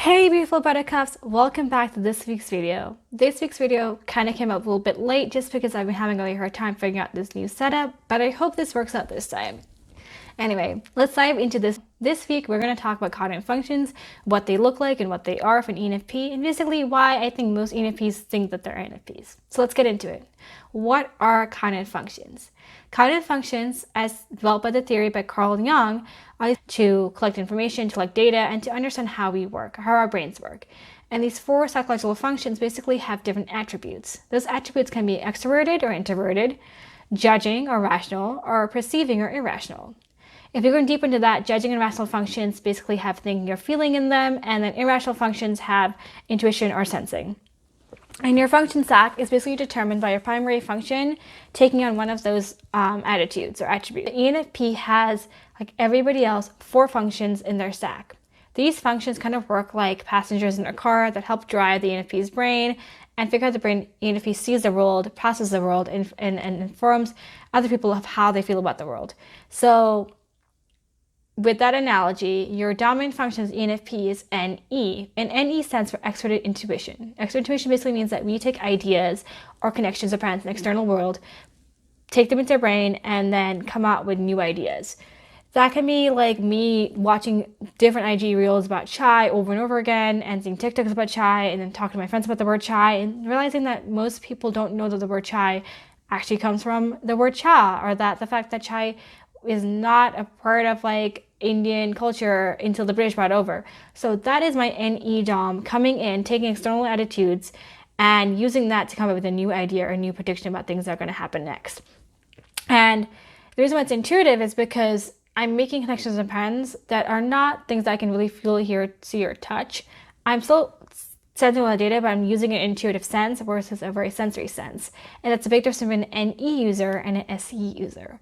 Hey beautiful buttercups, welcome back to this week's video. This week's video kind of came up a little bit late just because I've been having a really hard time figuring out this new setup, but I hope this works out this time. Anyway, let's dive into this. This week we're going to talk about cognitive functions, what they look like and what they are for an Enfp, and basically why I think most Enfps think that they're Enfps. So let's get into it. What are cognitive functions? Cognitive functions, as developed by the theory by Carl Jung, are to collect information, to collect data, and to understand how we work, how our brains work. And these four psychological functions basically have different attributes. Those attributes can be extroverted or introverted, judging or rational, or perceiving or irrational. If you're going deep into that, judging and rational functions basically have thinking or feeling in them, and then irrational functions have intuition or sensing. And your function stack is basically determined by your primary function taking on one of those attitudes or attributes. The Enfp has, like everybody else, four functions in their stack. These functions kind of work like passengers in a car that help drive the Enfp's brain and figure out the brain Enfp sees the world, processes the world, and informs other people of how they feel about the world. So with that analogy, your dominant function as Enfp is NE, and NE stands for extroverted intuition. Extroverted intuition basically means that we take ideas or connections of patterns in the external world, take them into our brain, and then come out with new ideas. That can be like me watching different IG reels about chai over and over again and seeing TikToks about chai and then talking to my friends about the word chai and realizing that most people don't know that the word chai actually comes from the word cha, or that the fact that chai is not a part of like Indian culture until the British brought over. So that is my NE dom coming in, taking external attitudes and using that to come up with a new idea or a new prediction about things that are going to happen next. And the reason why it's intuitive is because I'm making connections and patterns that are not things that I can really feel, hear, see, or touch. I'm still sensing all the data, but I'm using an intuitive sense versus a very sensory sense. And that's a big difference between an NE user and an SE user.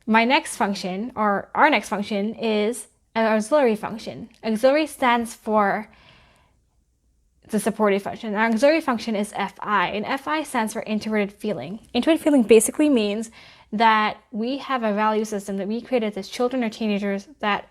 My next function, or our next function, is an auxiliary function. Auxiliary stands for the supportive function. Our auxiliary function is FI, and FI stands for introverted feeling. Introverted feeling basically means that we have a value system that we created as children or teenagers that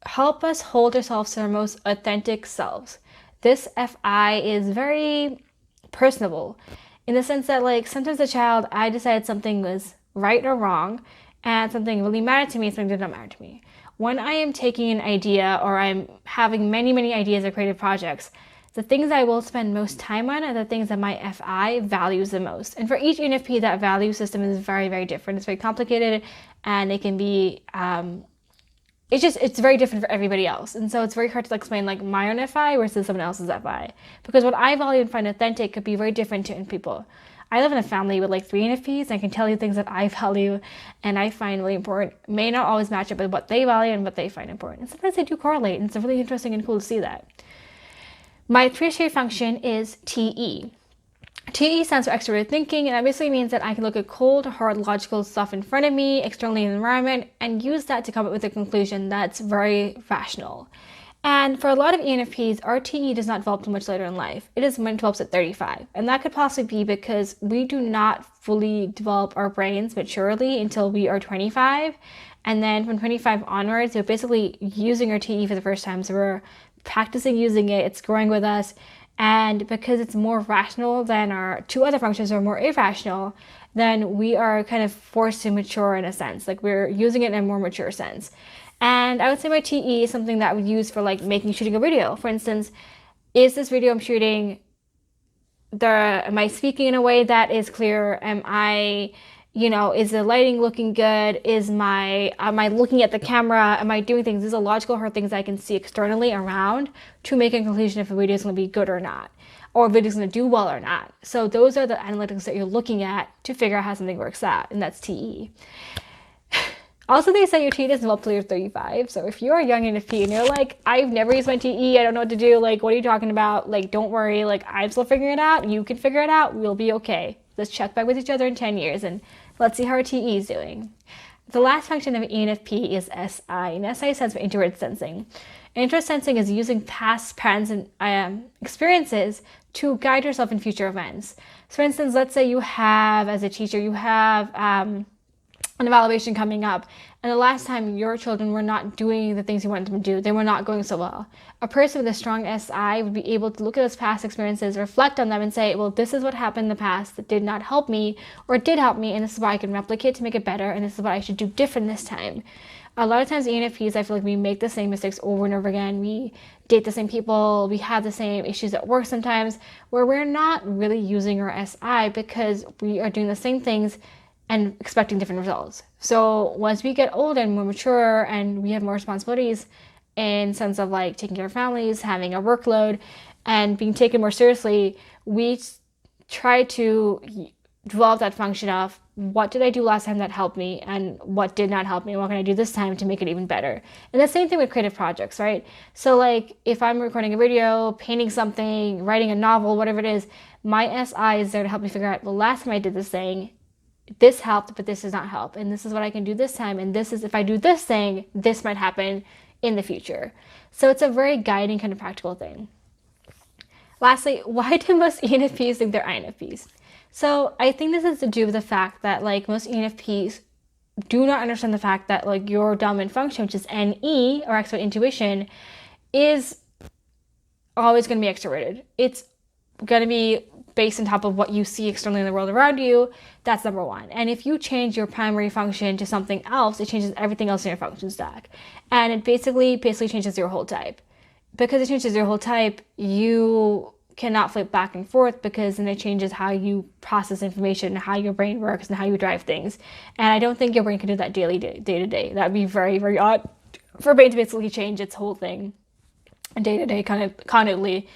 help us hold ourselves to our most authentic selves. This FI is very personable in the sense that, like, sometimes as a child, I decided something was right or wrong, and something really mattered to me, something did not matter to me. When I am taking an idea or I'm having many ideas or creative projects, the things I will spend most time on are the things that my FI values the most. And for each Enfp, that value system is very different. It's very complicated, and it can be, it's very different for everybody else. And so it's very hard to explain like my own FI versus someone else's FI. Because what I value and find authentic could be very different to people. I live in a family with like 3 Enfps, and I can tell you things that I value and I find really important may not always match up with what they value and what they find important. And sometimes they do correlate, and it's really interesting and cool to see that. My tertiary function is TE. TE stands for extroverted thinking, and that basically means that I can look at cold, hard, logical stuff in front of me, externally in the environment, and use that to come up with a conclusion that's very rational. And for a lot of Enfps, our TE does not develop too much later in life. It is when it develops at 35. And that could possibly be because we do not fully develop our brains maturely until we are 25. And then from 25 onwards, we're basically using our TE for the first time. So we're practicing using it, it's growing with us. And because it's more rational than our two other functions are more irrational, then we are kind of forced to mature in a sense. Like we're using it in a more mature sense. And I would say my TE is something that I would use for like shooting a video. For instance, is this video I'm shooting, am I speaking in a way that is clear? Am I, is the lighting looking good? Am I looking at the camera? Am I doing things? These are logical hard things I can see externally around to make a conclusion if a video is going to be good or not, or if a video is going to do well or not. So those are the analytics that you're looking at to figure out how something works out, and that's TE. Also, they say your TE doesn't develop till you're 35. So if you're a young Enfp and you're like, I've never used my TE, I don't know what to do, like, what are you talking about? Like, don't worry, like, I'm still figuring it out. You can figure it out. We'll be okay. Let's check back with each other in 10 years and let's see how our TE is doing. The last function of Enfp is SI, and SI stands for introverted sensing. Introverted sensing is using past patterns and experiences to guide yourself in future events. So for instance, let's say you have, as a teacher, you have an evaluation coming up, and the last time your children were not doing the things you wanted them to do, they were not going so well. A person with a strong SI would be able to look at those past experiences, reflect on them, and say, well, this is what happened in the past that did not help me, or did help me, and this is what I can replicate to make it better, and this is what I should do different this time. A lot of times ENFPs, I feel like we make the same mistakes over and over again. We date the same people, we have the same issues at work sometimes, where we're not really using our SI because we are doing the same things and expecting different results. So once we get older and more mature and we have more responsibilities in sense of like taking care of families, having a workload, and being taken more seriously, we try to develop that function of what did I do last time that helped me and what did not help me, and what can I do this time to make it even better. And the same thing with creative projects, right? So like if I'm recording a video, painting something, writing a novel, whatever it is, my SI is there to help me figure out, well, last time I did this thing, this helped, but this does not help. And this is what I can do this time. And this is, if I do this thing, this might happen in the future. So it's a very guiding kind of practical thing. Lastly, why do most ENFPs think they're INFPs? So I think this has to do with the fact that like most ENFPs do not understand the fact that like your dominant function, which is NE or extrovert intuition, is always going to be extroverted. It's going to be based on top of what you see externally in the world around you. That's number one. And if you change your primary function to something else, it changes everything else in your function stack. And it basically changes your whole type. Because it changes your whole type, you cannot flip back and forth, because then it changes how you process information, how your brain works, and how you drive things. And I don't think your brain can do that day to day. That'd be very, very odd for a brain to basically change its whole thing day to day constantly.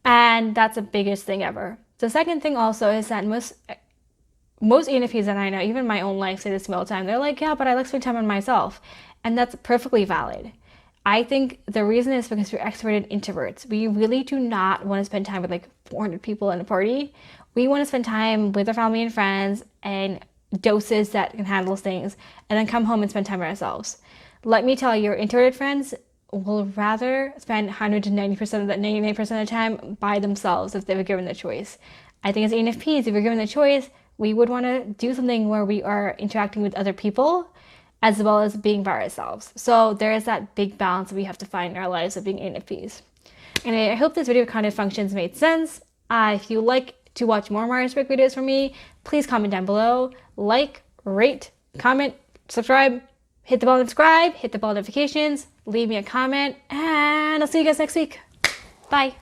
And that's the biggest thing ever. The second thing also is that most ENFPs that I know, even my own life, say this to me all the time. They're like, yeah, but I like spending time on myself. And that's perfectly valid. I think the reason is because we're extroverted introverts. We really do not want to spend time with like 400 people in a party. We want to spend time with our family and friends and doses that can handle things, and then come home and spend time with ourselves. Let me tell you, your introverted friends will rather spend 100 to 90% of that 99% of the time by themselves if they were given the choice. I think as ENFPs, if we're given the choice, we would want to do something where we are interacting with other people as well as being by ourselves. So there is that big balance that we have to find in our lives of being ENFPs. And I hope this video kind of functions made sense. If you like to watch more Myers-Briggs videos from me, please comment down below. Like, rate, comment, subscribe, hit the bell and subscribe, hit the bell notifications, leave me a comment, and I'll see you guys next week. Bye.